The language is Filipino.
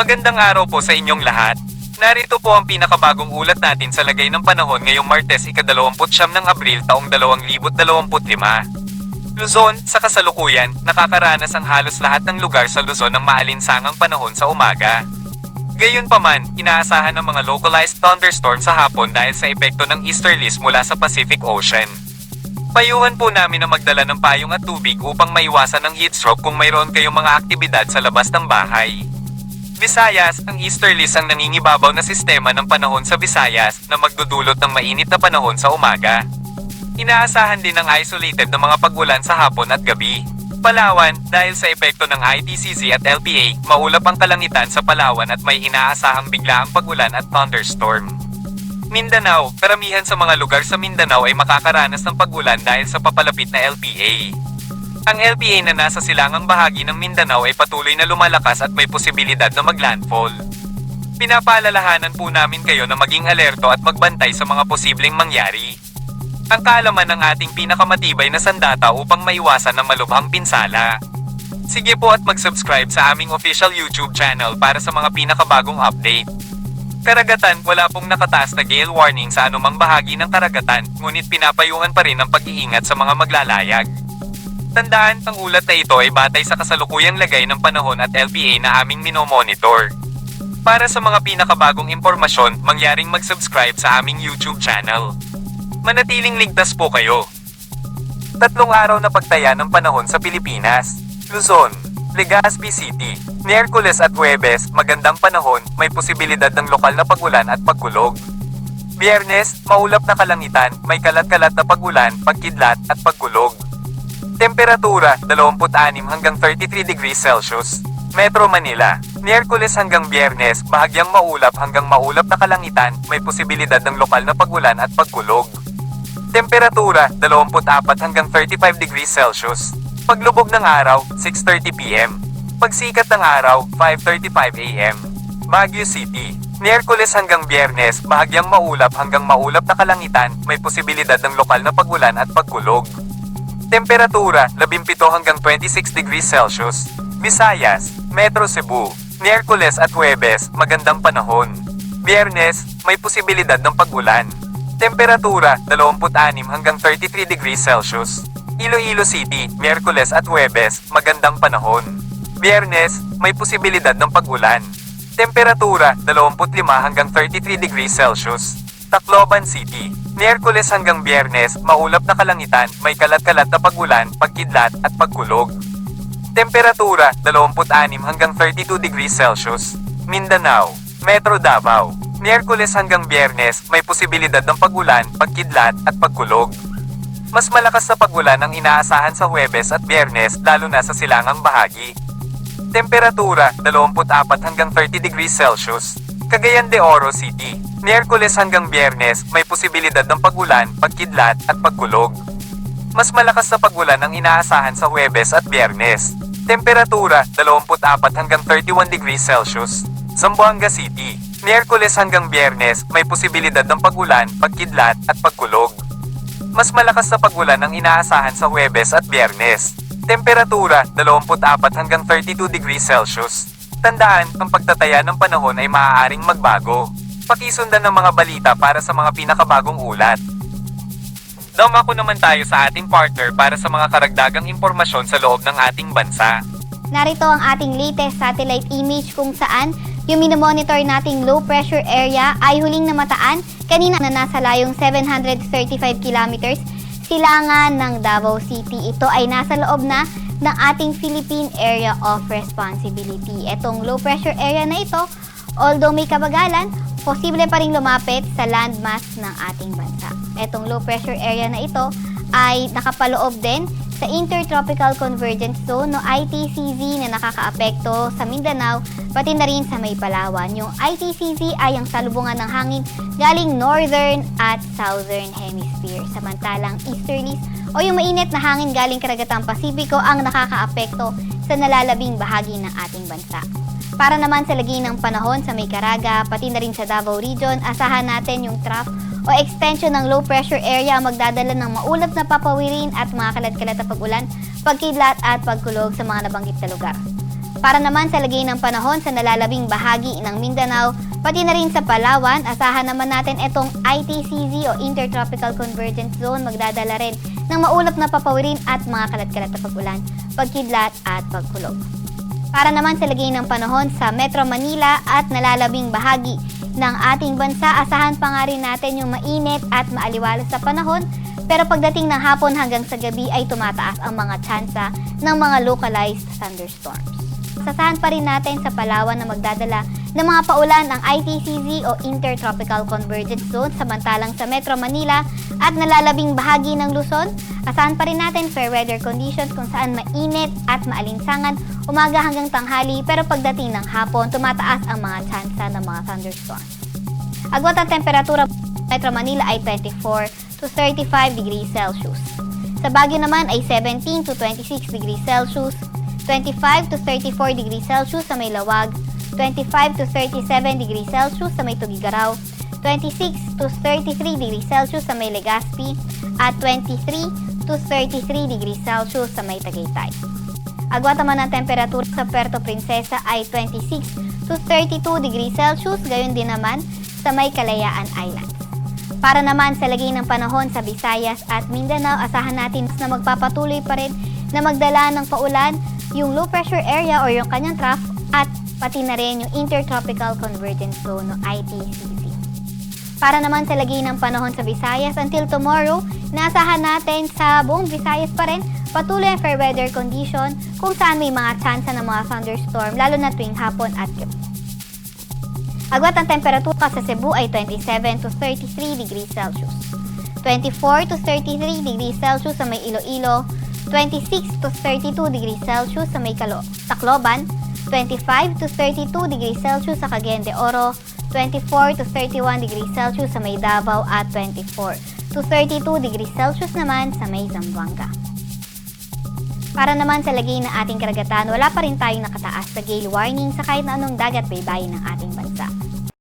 Magandang araw po sa inyong lahat. Narito po ang pinakabagong ulat natin sa lagay ng panahon ngayong Martes ika-29 ng Abril taong 2025. Luzon, sa kasalukuyan, nakakaranas ang halos lahat ng lugar sa Luzon ng maalinsangang panahon sa umaga. Gayunpaman, inaasahan ng mga localized thunderstorm sa hapon dahil sa epekto ng easterlies mula sa Pacific Ocean. Payuhan po namin na magdala ng payong at tubig upang maiwasan ang heatstroke kung mayroon kayong mga aktibidad sa labas ng bahay. Visayas, ang easterlies ang nangingibabaw na sistema ng panahon sa Visayas na magdudulot ng mainit na panahon sa umaga. Inaasahan din ang isolated na mga pag-ulan sa hapon at gabi. Palawan, dahil sa epekto ng ITCZ at LPA, maulap ang kalangitan sa Palawan at may inaasahang biglaang pag-ulan at thunderstorm. Mindanao, karamihan sa mga lugar sa Mindanao ay makakaranas ng pag-ulan dahil sa papalapit na LPA. Ang LPA na nasa silangang bahagi ng Mindanao ay patuloy na lumalakas at may posibilidad na maglandfall. Pinapaalalahanan po namin kayo na maging alerto at magbantay sa mga posibleng mangyari. Ang kaalaman ng ating pinakamatibay na sandata upang maiwasan ang malubhang pinsala. Sige po at mag-subscribe sa aming official YouTube channel para sa mga pinakabagong update. Karagatan, wala pong nakataas na gale warning sa anumang bahagi ng karagatan, ngunit pinapayuhan pa rin ang pag-iingat sa mga maglalayag. Tandaan, ang ulat na ito ay batay sa kasalukuyang lagay ng panahon at LPA na aming minomonitor. Para sa mga pinakabagong impormasyon, mangyaring mag-subscribe sa aming YouTube channel. Manatiling ligtas po kayo. 3 araw na pagtaya ng panahon sa Pilipinas. Luzon, Legazpi City. Miyerkules at Huwebes, magandang panahon, may posibilidad ng lokal na pag-ulan at pagkulog. Biyernes, maulap na kalangitan, may kalat-kalat na pag-ulan, pagkidlat at pagkulog. Temperatura, 26 hanggang 33 degrees Celsius. Metro Manila, Miyerkules hanggang Biyernes, bahagyang maulap hanggang maulap na kalangitan, may posibilidad ng lokal na pag-ulan at pagkulog. Temperatura, 24 hanggang 35 degrees Celsius. Paglubog ng araw, 6:30 p.m. Pagsikat ng araw, 5:35 a.m. Baguio City, Miyerkules hanggang Biyernes, bahagyang maulap hanggang maulap na kalangitan, may posibilidad ng lokal na pag-ulan at pagkulog. Temperatura, 17 hanggang 26 degrees Celsius. Visayas, Metro Cebu, Miyerkules at Huwebes, magandang panahon. Biyernes, may posibilidad ng pag-ulan. Temperatura, 26 hanggang 33 degrees Celsius. Iloilo City, Miyerkules at Huwebes, magandang panahon. Biyernes, may posibilidad ng pag-ulan. Temperatura, 25 hanggang 33 degrees Celsius. Tacloban City, Miyerkules hanggang Biyernes, maulap na kalangitan, may kalat-kalat na pag-ulan, pagkidlat at pagkulog. Temperatura, 26 hanggang 32 degrees Celsius. Mindanao, Metro Davao, Miyerkules hanggang Biyernes, may posibilidad ng pag-ulan, pagkidlat at pagkulog. Mas malakas na pag-ulan ang inaasahan sa Huwebes at Biyernes, lalo na sa silangang bahagi. Temperatura, 24 hanggang 30 degrees Celsius. Cagayan de Oro City, Miyerkules hanggang Biyernes, may posibilidad ng pag-ulan, pagkidlat at pagkulog. Mas malakas na pag-ulan ang inaasahan sa Huwebes at Biyernes. Temperatura, 24 hanggang 31 degrees Celsius. Zamboanga City, Miyerkules hanggang Biyernes, may posibilidad ng pag-ulan, pagkidlat at pagkulog. Mas malakas na pag-ulan ang inaasahan sa Huwebes at Biyernes. Temperatura, 24 hanggang 32 degrees Celsius. Tandaan, ang pagtataya ng panahon ay maaaring magbago. Pakisundan ng mga balita para sa mga pinakabagong ulat. Dumako naman tayo sa ating partner para sa mga karagdagang impormasyon sa loob ng ating bansa. Narito ang ating latest satellite image kung saan yung minomonitor nating low pressure area ay huling namataan kanina na nasa layong 735 kilometers silangan ng Davao City. Ito ay nasa loob na ng ating Philippine Area of Responsibility. Itong low pressure area na ito, although may kabagalan, posible pa rin lumapit sa landmass ng ating bansa. Itong low pressure area na ito ay nakapaloob din sa Intertropical Convergence Zone o ITCZ na nakakaapekto sa Mindanao pati na rin sa may Palawan. Yung ITCZ ay ang salubungan ng hangin galing northern at southern hemisphere. Samantalang easterlies o yung mainit na hangin galing karagatang Pasipiko ang nakakaapekto sa nalalabing bahagi ng ating bansa. Para naman sa lagi ng panahon sa may Caraga, pati na rin sa Davao Region, asahan natin yung trough o extension ng low pressure area magdadala ng maulap na papawirin at mga kalat-kalat na pag-ulan, pagkidlat at pagkulog sa mga nabanggit na lugar. Para naman sa lagay ng panahon sa nalalabing bahagi ng Mindanao, pati na rin sa Palawan, asahan naman natin itong ITCZ o Intertropical Convergence Zone magdadala rin ng maulap na papawirin at mga kalat-kalat na pag-ulan, pagkidlat at pagkulog. Para naman sa lagay ng panahon sa Metro Manila at nalalabing bahagi ng ating bansa, asahan pa nga rin natin yung mainit at maaliwalas sa panahon, pero pagdating ng hapon hanggang sa gabi ay tumataas ang mga tsansa ng mga localized thunderstorms. Sasahan pa rin natin sa Palawan na magdadala ng mga paulan ang ITCZ o Intertropical Convergence Zone, samantalang sa Metro Manila at nalalabing bahagi ng Luzon, asahan pa rin natin fair weather conditions kung saan mainit at maalinsangan umaga hanggang tanghali, pero pagdating ng hapon tumataas ang mga tsansa ng mga thunderstorms. Agwat ang temperatura sa Metro Manila ay 24 to 35 degrees Celsius. Sa Baguio naman ay 17 to 26 degrees Celsius, 25 to 34 degrees Celsius sa may Lawag, 25 to 37 degrees Celsius sa may Tugigaraw, 26 to 33 degrees Celsius sa may Legazpi, at 23 to 33 degrees Celsius sa may Tagaytay. Agwat naman ang temperatura sa Puerto Princesa ay 26 to 32 degrees Celsius, gayon din naman sa may Kalayaan Islands. Para naman sa lagay ng panahon sa Visayas at Mindanao, asahan natin na magpapatuloy pa rin na magdala ng paulan yung low pressure area o yung kanyang trough at pati na rin yung Intertropical Convergence Zone o ITCZ. Para naman sa lagay ng panahon sa Visayas, until tomorrow, naasahan natin sa buong Visayas pa rin patuloy ang fair weather condition kung saan may mga tsansa ng mga thunderstorm lalo na tuwing hapon at gabi. Agwat ang temperatura sa Cebu ay 27 to 33 degrees Celsius, 24 to 33 degrees Celsius sa may Iloilo, 26 to 32 degrees Celsius sa may Tacloban, 25 to 32 degrees Celsius sa Cagayan de Oro, 24 to 31 degrees Celsius sa may Davao at 24 to 32 degrees Celsius naman sa may Zamboanga. Para naman sa lagay ng ating karagatan, wala pa rin tayong nakataas sa gale warning sa kahit na anong dagat baybayin ng ating bansa.